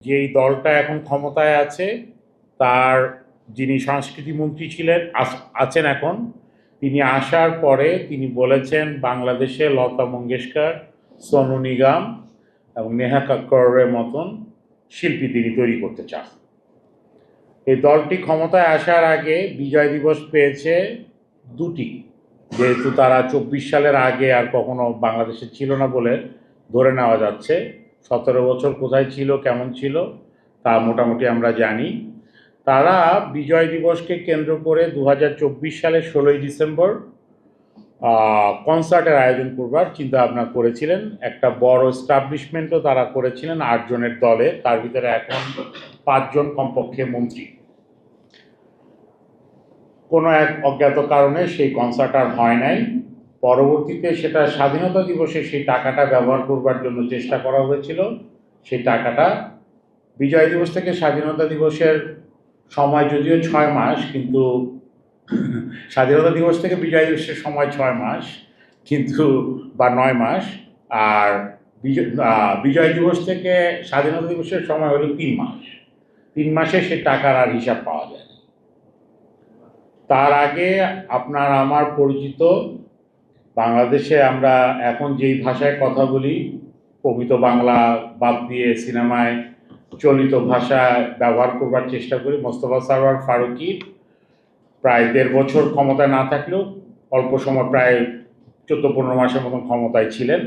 যেই দলটা এখন ক্ষমতায় আছে তার যিনি সংস্কৃতি মন্ত্রী ছিলেন আছেন এখন, তিনি আসার পরে তিনি বলেছেন বাংলাদেশে লতা মঙ্গেশকর, সোনু নিগম এবং নেহা কক্করের মতন শিল্পী তিনি তৈরি করতে চান। এই দলটি ক্ষমতায় আসার আগে বিজয় দিবস পেয়েছে দুটি, যেহেতু তারা 24 সালের আগে আর কখনো বাংলাদেশে ছিল না বলে ধরে নেওয়া যাচ্ছে। 17 বছর কোথায় ছিল, কেমন ছিল তা মোটামুটি আমরা জানি। তারা বিজয় দিবসকে কেন্দ্র করে 2024 সালের 16ই ডিসেম্বর কনসার্টের আয়োজন করবার চিন্তা ভাবনা করেছিলেন। একটা বড় এস্টাবলিশমেন্টও তারা করেছিলেন 8 জনের দলে, তার ভিতরে এখন 5 জন কমপক্ষে মন্ত্রী। কোনো এক অজ্ঞাত কারণে সেই কনসার্ট আর হয় নাই। পরবর্তীতে সেটা স্বাধীনতা দিবসে সেই টাকাটা ব্যবহার করবার জন্য চেষ্টা করা হয়েছিল। সেই টাকাটা বিজয় দিবস থেকে স্বাধীনতা দিবসের সময় যদিও 6 মাস, কিন্তু স্বাধীনতা দিবস থেকে বিজয় দিবসের সময় 6 মাস কিন্তু বা 9 মাস, আর বিজয় দিবস থেকে স্বাধীনতা দিবসের সময় হলো 3 মাস। 3 মাসে সে টাকার আর হিসাব পাওয়া যায়। তার আগে আপনার আমার পরিচিত বাংলাদেশে আমরা এখন যেই ভাষায় কথা বলি, প্রমিত বাংলা বাদ দিয়ে সিনেমায় চলিত ভাষা ব্যবহার করবার চেষ্টা করি, মোস্তফা সরওয়ার ফারুকী প্রায় 1.5 বছর ক্ষমতায় না থাকলেও অল্প সময় প্রায় 14-15 মাসের মতন ক্ষমতায় ছিলেন।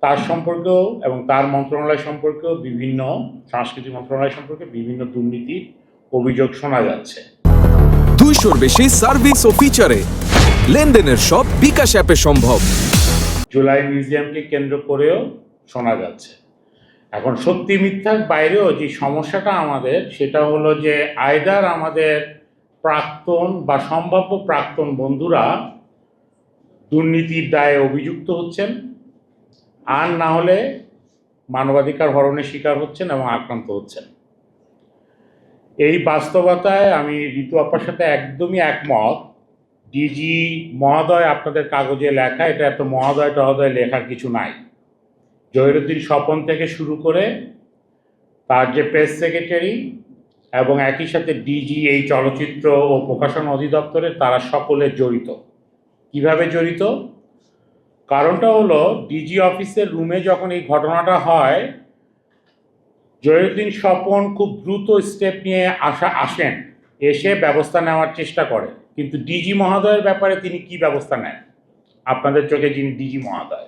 তার সম্পর্কেও এবং তার মন্ত্রণালয় সম্পর্কেও বিভিন্ন সংস্কৃতি মন্ত্রণালয় সম্পর্কে বিভিন্ন দুর্নীতির অভিযোগ শোনা যাচ্ছে। 200-র বেশি সার্ভিস ও ফিচারে লেনদেনের সব বিকাশ অ্যাপে সম্ভব। জুলাই মিউজিয়ামকে কেন্দ্র করেও শোনা যাচ্ছে। এখন সত্যি মিথ্যার বাইরেও যে সমস্যাটা আমাদের, সেটা হলো যে আইদার আমাদের প্রাক্তন বা সম্ভাব্য প্রাক্তন বন্ধুরা দুর্নীতির দায়ে অভিযুক্ত হচ্ছেন, আর না হলে মানবাধিকার হরণের শিকার হচ্ছেন এবং আক্রান্ত হচ্ছেন। এই বাস্তবতায় আমি ঋতু আপার সাথে একদমই একমত। ডিজি মহোদয় আপনাদের কাগজে লেখা, এটা এত মহোদয় টহোদয় লেখার কিছু নাই। জহিরুদ্দিন স্বপন থেকে শুরু করে তার যে প্রেস সেক্রেটারি এবং একই সাথে ডিজি এই চলচ্চিত্র ও প্রকাশনা অধিদপ্তরে, তারা সকলে জড়িত। কিভাবে জড়িত? কারণটা হলো ডিজি অফিসের রুমে যখন এই ঘটনাটা হয়, জহিরুদ্দিন স্বপন খুব দ্রুত স্টেপ নিয়ে আসেন, এসে ব্যবস্থা নেওয়ার চেষ্টা করে। কিন্তু ডিজি মহোদয়ের ব্যাপারে তিনি কি ব্যবস্থা নেন আপনাদের চোখে, যিনি ডিজি মহোদয়?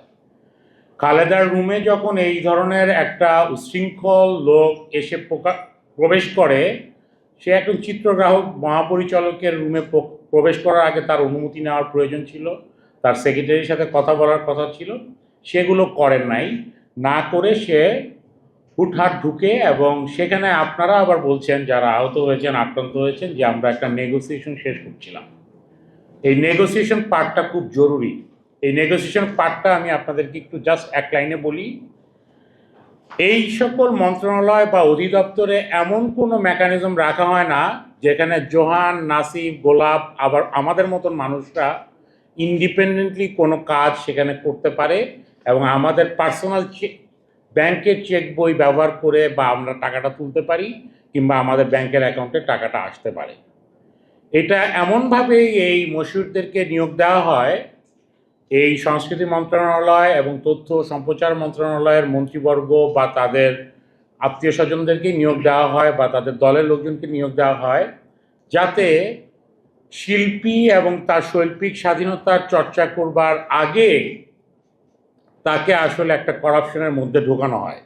খালেদার রুমে যখন এই ধরনের একটা উশৃঙ্খল লোক এসে প্রবেশ করে, সে একজন চিত্রগ্রাহক মহাপরিচালকের রুমে প্রবেশ করার আগে তার অনুমতি নেওয়ার প্রয়োজন ছিল, তার সেক্রেটারির সাথে কথা বলার কথা ছিল, সেগুলো করেন নাই। না করে সে হুটহাট ঢুকে, এবং সেখানে আপনারা আবার বলছেন যারা আহত হয়েছেন, আক্রান্ত হয়েছেন, যে আমরা একটা নেগোসিয়েশন শেষ করছিলাম। এই নেগোসিয়েশন পার্টটা খুব জরুরি। এই নেগোসিয়েশন পার্টটা আমি আপনাদেরকে একটু জাস্ট এক লাইনে বলি। এই সকল মন্ত্রণালয় বা অধিদপ্তরে এমন কোনো মেকানিজম রাখা হয় না যেখানে জোহান, নাসিব, গোলাপ আবার আমাদের মতন মানুষরা ইন্ডিপেন্ডেন্টলি কোনো কাজ সেখানে করতে পারে এবং আমাদের পার্সোনাল ব্যাংকের চেক বই ব্যবহার করে বা আমরা টাকাটা তুলতে পারি, কিংবা আমাদের ব্যাংকের অ্যাকাউন্টে টাকাটা আসতে পারে। এটা এমনভাবেই এই মশিউরদেরকে নিয়োগ দেওয়া হয়, এই সংস্কৃতি মন্ত্রণালয় এবং তথ্য সম্প্রচার মন্ত্রণালয়ের মন্ত্রীবর্গ বা তাদের আত্মীয় স্বজনদেরকে নিয়োগ দেওয়া হয় বা তাদের দলের লোকজনকে নিয়োগ দেওয়া হয়, যাতে শিল্পী এবং তার শৈল্পিক স্বাধীনতার চর্চা করবার আগে তাকে আসলে একটা করাপশনের মধ্যে ঢোকানো হয়,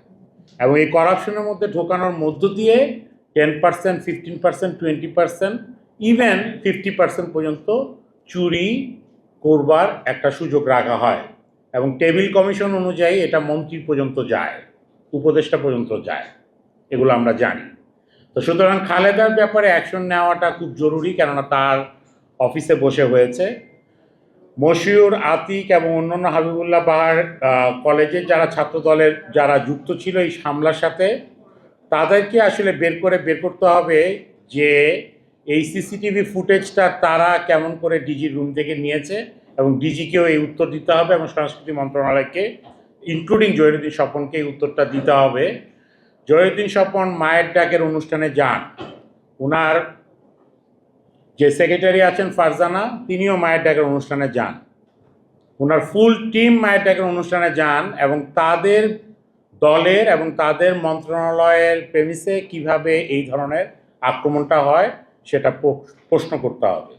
এবং এই করাপশনের মধ্যে ঢোকানোর মধ্য দিয়ে 10%, 15%, 20%, ইভেন 50% পর্যন্ত চুরি করবার একটা সুযোগ রাখা হয়। এবং টেবিল কমিশন অনুযায়ী এটা মন্ত্রী পর্যন্ত যায়, উপদেষ্টা পর্যন্ত যায়, এগুলো আমরা জানি। তো সুতরাং খালেদার ব্যাপারে অ্যাকশন নেওয়াটা খুব জরুরি, কেননা তার অফিসে বসে হয়েছে। মশিউর, আতিক এবং অন্যান্য হাবিবুল্লাহ বাহার কলেজের যারা ছাত্র দলের যারা যুক্ত ছিল এই হামলার সাথে, তাদেরকে আসলে বের করতে হবে যে এই সিসিটিভি ফুটেজটা তারা কেমন করে ডিজির রুম থেকে নিয়েছে, এবং ডিজিকেও এই উত্তর দিতে হবে এবং সংস্কৃতি মন্ত্রণালয়কে ইনক্লুডিং জহিরুদ্দিন স্বপনকে এই উত্তরটা দিতে হবে। জহিরুদ্দিন স্বপন মায়ের ডাকের অনুষ্ঠানে যান, ওনার যে সেক্রেটারি আছেন ফারজানা, তিনিও মায়ের ডাকের অনুষ্ঠানে যান, ওনার ফুল টিম মায়ের ডাকের অনুষ্ঠানে যান, এবং তাদের দলের এবং তাদের মন্ত্রণালয়ের প্রেমিসে কিভাবে এই ধরনের আক্রমণটা হয় সেটা প্রশ্ন করতে হবে।